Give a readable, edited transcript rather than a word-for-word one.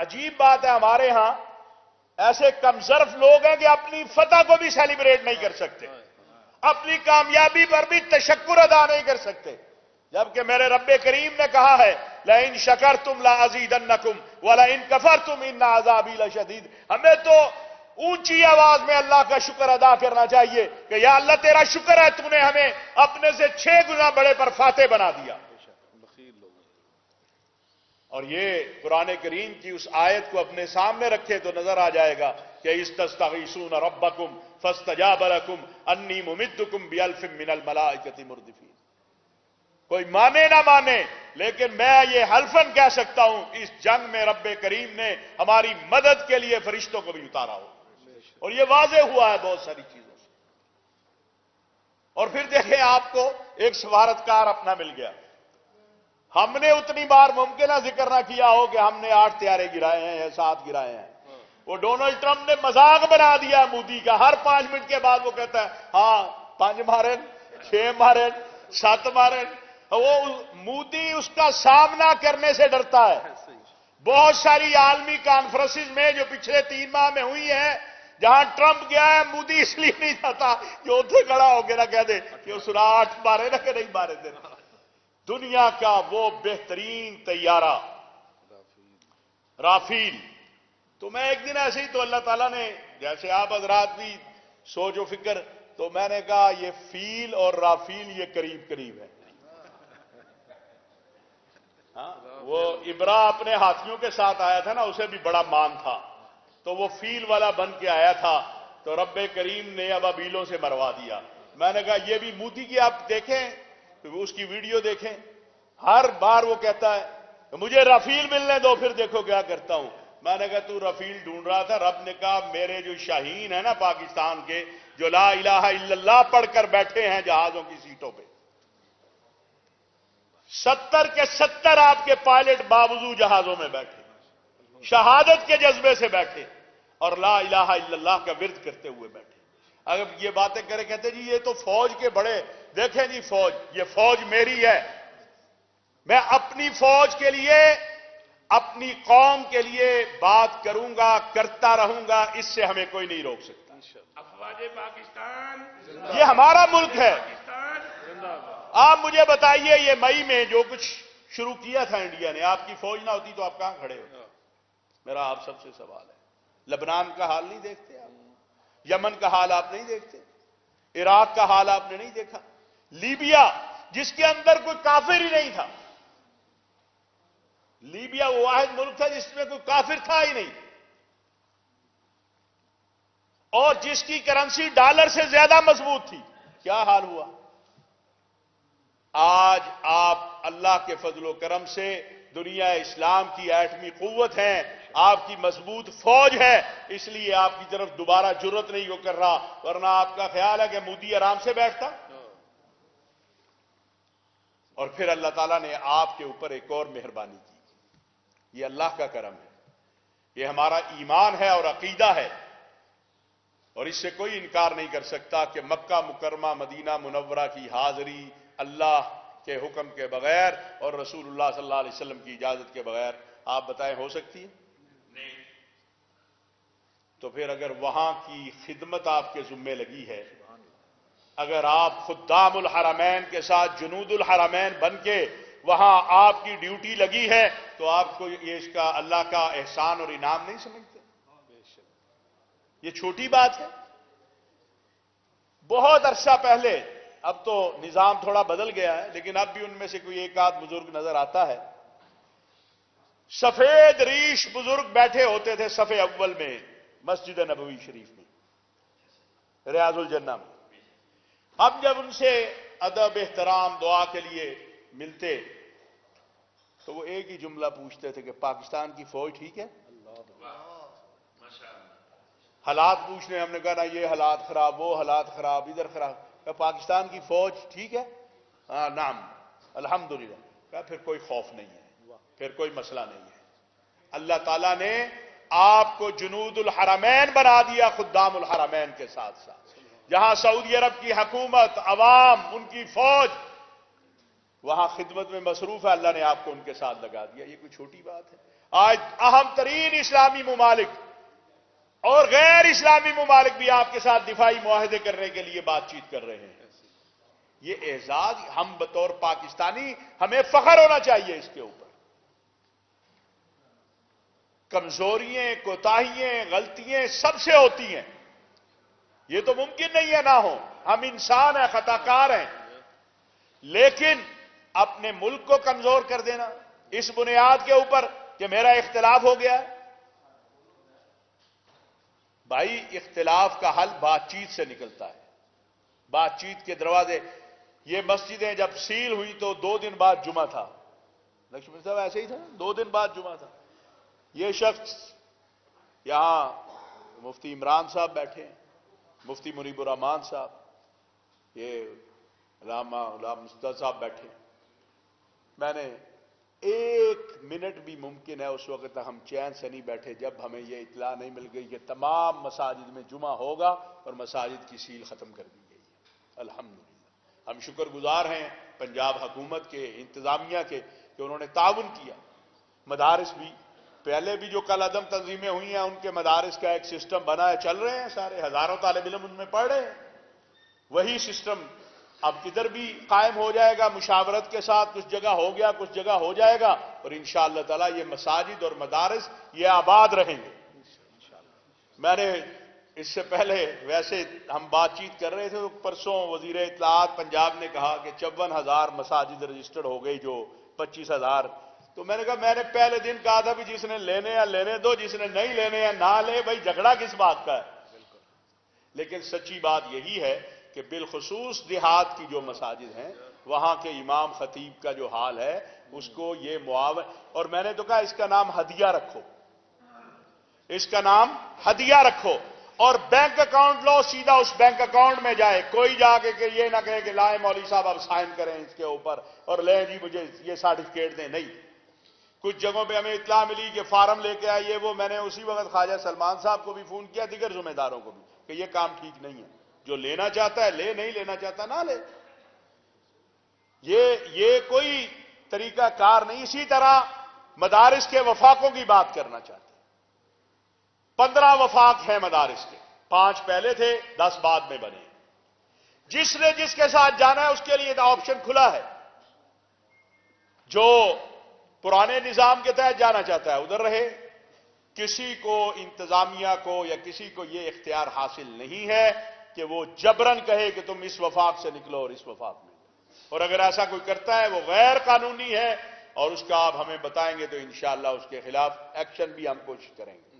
عجیب بات ہے، ہمارے ہاں ایسے کمزرف لوگ ہیں کہ اپنی فتح کو بھی سیلیبریٹ نہیں کر سکتے، اپنی کامیابی پر بھی تشکر ادا نہیں کر سکتے، جبکہ میرے رب کریم نے کہا ہے لئن شکرتم لازیدنکم ولئن کفرتم ان عذابی لشدید۔ ہمیں تو اونچی آواز میں اللہ کا شکر ادا کرنا چاہیے کہ یا اللہ تیرا شکر ہے تو نے ہمیں اپنے سے 6 گنا بڑے پر فاتح بنا دیا۔ اور یہ قرآن کریم کی اس آیت کو اپنے سامنے رکھے تو نظر آ جائے گا کہ استستغیثون ربکم فاستجاب لکم انی ممدکم بألف من الملائکۃ مردفین۔ کوئی مانے نہ مانے، لیکن میں یہ حلفاً کہہ سکتا ہوں اس جنگ میں رب کریم نے ہماری مدد کے لیے فرشتوں کو بھی اتارا ہو، اور یہ واضح ہوا ہے بہت ساری چیزوں سے۔ اور پھر دیکھیں آپ کو ایک سفارتکار اپنا مل گیا۔ ہم نے اتنی بار ممکنہ ذکر نہ کیا ہو کہ ہم نے 8 طیارے گرائے ہیں یا 7 گرائے ہیں، وہ ڈونلڈ ٹرمپ نے مذاق بنا دیا مودی کا، ہر 5 منٹ کے بعد وہ کہتا ہے ہاں 5 مارے 6 مارے 7 مارے۔ وہ مودی اس کا سامنا کرنے سے ڈرتا ہے۔ بہت ساری عالمی کانفرنسز میں جو پچھلے 3 ماہ میں ہوئی ہیں، جہاں ٹرمپ گیا ہے، مودی اس لیے نہیں جاتا کہ اتنے کھڑا ہو کے نہ کہہ دے کہ اس 8 مارے نہ کہ نہیں مارے تھے۔ دنیا کا وہ بہترین طیارہ رافیل، تو میں ایک دن ایسے ہی تو اللہ تعالیٰ نے جیسے آپ حضرات بھی سوچ و فکر، تو میں نے کہا یہ فیل اور رافیل یہ قریب قریب ہے۔ ہاں وہ ابرا اپنے ہاتھیوں کے ساتھ آیا تھا نا، اسے بھی بڑا مان تھا، تو وہ فیل والا بن کے آیا تھا، تو رب کریم نے ابابیلوں سے مروا دیا۔ میں نے کہا یہ بھی مودی کی آپ دیکھیں، اس کی ویڈیو دیکھیں، ہر بار وہ کہتا ہے مجھے رافیل ملنے دو پھر دیکھو کیا کرتا ہوں۔ میں نے کہا تو رافیل ڈھونڈ رہا تھا، رب نے کہا میرے جو شاہین ہیں نا پاکستان کے، جو لا الہ الا اللہ پڑھ کر بیٹھے ہیں جہازوں کی سیٹوں پہ، 70 کے 70 آپ کے پائلٹ باوضو جہازوں میں بیٹھے، شہادت کے جذبے سے بیٹھے اور لا الہ الا اللہ کا ورد کرتے ہوئے بیٹھے۔ اگر یہ باتیں کرے کہتے جی یہ تو فوج کے بڑے، دیکھیں جی فوج، یہ فوج میری ہے، میں اپنی فوج کے لیے اپنی قوم کے لیے بات کروں گا، کرتا رہوں گا، اس سے ہمیں کوئی نہیں روک سکتا۔ افواج پاکستان یہ ہمارا ملک ہے۔ آپ مجھے بتائیے یہ مئی میں جو کچھ شروع کیا تھا انڈیا نے، آپ کی فوج نہ ہوتی تو آپ کہاں کھڑے ہوتے؟ میرا آپ سب سے سوال ہے، لبنان کا حال نہیں دیکھتے آپ؟ یمن کا حال آپ نہیں دیکھتے؟ عراق کا حال آپ نے نہیں دیکھا؟ لیبیا جس کے اندر کوئی کافر ہی نہیں تھا، لیبیا وہ واحد ملک تھا جس میں کوئی کافر تھا ہی نہیں، اور جس کی کرنسی ڈالر سے زیادہ مضبوط تھی، کیا حال ہوا؟ آج آپ اللہ کے فضل و کرم سے دنیا اسلام کی ایٹمی قوت ہیں، آپ کی مضبوط فوج ہے، اس لیے آپ کی طرف دوبارہ جرت نہیں ہو کر رہا، ورنہ آپ کا خیال ہے کہ مودی آرام سے بیٹھتا؟ اور پھر اللہ تعالیٰ نے آپ کے اوپر ایک اور مہربانی کی، یہ اللہ کا کرم ہے، یہ ہمارا ایمان ہے اور عقیدہ ہے، اور اس سے کوئی انکار نہیں کر سکتا کہ مکہ مکرمہ مدینہ منورہ کی حاضری اللہ کے حکم کے بغیر اور رسول اللہ صلی اللہ علیہ وسلم کی اجازت کے بغیر آپ بتائیں ہو سکتی ہے؟ نہیں۔ تو پھر اگر وہاں کی خدمت آپ کے ذمے لگی ہے، اگر آپ خدام الحرمین کے ساتھ جنود الحرمین بن کے وہاں آپ کی ڈیوٹی لگی ہے، تو آپ کو یہ اس کا اللہ کا احسان اور انعام نہیں سمجھتے؟ یہ چھوٹی بات ہے؟ بہت عرصہ پہلے، اب تو نظام تھوڑا بدل گیا ہے، لیکن اب بھی ان میں سے کوئی ایک آدھ بزرگ نظر آتا ہے، سفید ریش بزرگ بیٹھے ہوتے تھے صف اول میں مسجد نبوی شریف میں، ریاض الجنہ میں۔ اب جب ان سے ادب احترام دعا کے لیے ملتے تو وہ ایک ہی جملہ پوچھتے تھے کہ پاکستان کی فوج ٹھیک ہے؟ حالات پوچھنے، ہم نے کہا نا یہ حالات خراب، وہ حالات خراب، ادھر خراب، کہ پاکستان کی فوج ٹھیک ہے؟ ہاں نعم الحمدللہ۔ کہا پھر کوئی خوف نہیں ہے، پھر کوئی مسئلہ نہیں ہے، اللہ تعالیٰ نے آپ کو جنود الحرمین بنا دیا خدام الحرمین کے ساتھ ساتھ، جہاں سعودی عرب کی حکومت، عوام، ان کی فوج وہاں خدمت میں مصروف ہے، اللہ نے آپ کو ان کے ساتھ لگا دیا۔ یہ کوئی چھوٹی بات ہے؟ آج اہم ترین اسلامی ممالک اور غیر اسلامی ممالک بھی آپ کے ساتھ دفاعی معاہدے کرنے کے لیے بات چیت کر رہے ہیں. یہ اعزاز ہم بطور پاکستانی ہمیں فخر ہونا چاہیے اس کے اوپر. کمزوریاں، کوتاہیاں، غلطیاں سب سے ہوتی ہیں، یہ تو ممکن نہیں ہے نہ ہو. ہم انسان ہیں، خطا کار ہیں، لیکن اپنے ملک کو کمزور کر دینا اس بنیاد کے اوپر کہ میرا اختلاف ہو گیا. بھائی اختلاف کا حل بات چیت سے نکلتا ہے، بات چیت کے دروازے. یہ مسجدیں جب سیل ہوئی تو 2 دن بعد جمعہ تھا. لکشمن صاحب ایسے ہی تھا، 2 دن بعد جمعہ تھا. یہ شخص یہاں مفتی عمران صاحب بیٹھے ہیں، مفتی منیب الرحمان صاحب، یہ علامہ غلام مصطفیٰ صاحب بیٹھے ہیں. میں نے 1 منٹ بھی ممکن ہے اس وقت تک ہم چین سے نہیں بیٹھے جب ہمیں یہ اطلاع نہیں مل گئی کہ تمام مساجد میں جمعہ ہوگا اور مساجد کی سیل ختم کر دی گئی ہے. الحمدللہ ہم شکر گزار ہیں پنجاب حکومت کے، انتظامیہ کے، کہ انہوں نے تعاون کیا. مدارس بھی پہلے بھی جو کل عدم تنظیمیں ہوئی ہیں ان کے مدارس کا ایک سسٹم بنا ہے، چل رہے ہیں، سارے ہزاروں طالب علم ان میں پڑھ رہے ہیں. وہی سسٹم اب ادھر بھی قائم ہو جائے گا، مشاورت کے ساتھ. کچھ جگہ ہو گیا، کچھ جگہ ہو جائے گا، اور انشاءاللہ تعالی یہ مساجد اور مدارس یہ آباد رہیں گے. میں نے اس سے پہلے ویسے ہم بات چیت کر رہے تھے تو پرسوں وزیر اطلاعات پنجاب نے کہا کہ 54,000 مساجد رجسٹرڈ ہو گئی، جو 25,000. تو میں نے کہا میں نے پہلے دن کہا تھا بھی جس نے لینے ہیں لینے دو، جس نے نہیں لینے ہیں نہ لے. بھائی جھگڑا کس بات کا ہے؟ لیکن سچی بات یہی ہے کہ بالخصوص دیہات کی جو مساجد ہیں وہاں کے امام خطیب کا جو حال ہے اس کو یہ معاون. اور میں نے تو کہا اس کا نام ہدیہ رکھو، اس کا نام ہدیہ رکھو، اور بینک اکاؤنٹ لو، سیدھا اس بینک اکاؤنٹ میں جائے. کوئی جا کے کہ یہ نہ کہے کہ لائیں مولوی صاحب اب سائن کریں اس کے اوپر اور لیں جی مجھے یہ سرٹیفکیٹ دیں. نہیں، کچھ جگہوں پہ ہمیں اطلاع ملی کہ فارم لے کے آئیے وہ. میں نے اسی وقت خواجہ سلمان صاحب کو بھی فون کیا، دیگر ذمہ داروں کو بھی، کہ یہ کام ٹھیک نہیں ہے. جو لینا چاہتا ہے لے، نہیں لینا چاہتا نہ لے. یہ کوئی طریقہ کار نہیں. اسی طرح مدارس کے وفاقوں کی بات کرنا چاہتے ہیں. 15 وفاق ہیں مدارس کے، 5 پہلے تھے، 10 بعد میں بنے. جس نے جس کے ساتھ جانا ہے اس کے لیے آپشن کھلا ہے. جو پرانے نظام کے تحت جانا چاہتا ہے ادھر رہے. کسی کو انتظامیہ کو یا کسی کو یہ اختیار حاصل نہیں ہے کہ وہ جبرن کہے کہ تم اس وفاق سے نکلو اور اس وفاق میں. اور اگر ایسا کوئی کرتا ہے وہ غیر قانونی ہے اور اس کا آپ ہمیں بتائیں گے تو انشاءاللہ اس کے خلاف ایکشن بھی ہم کوشش کریں گے.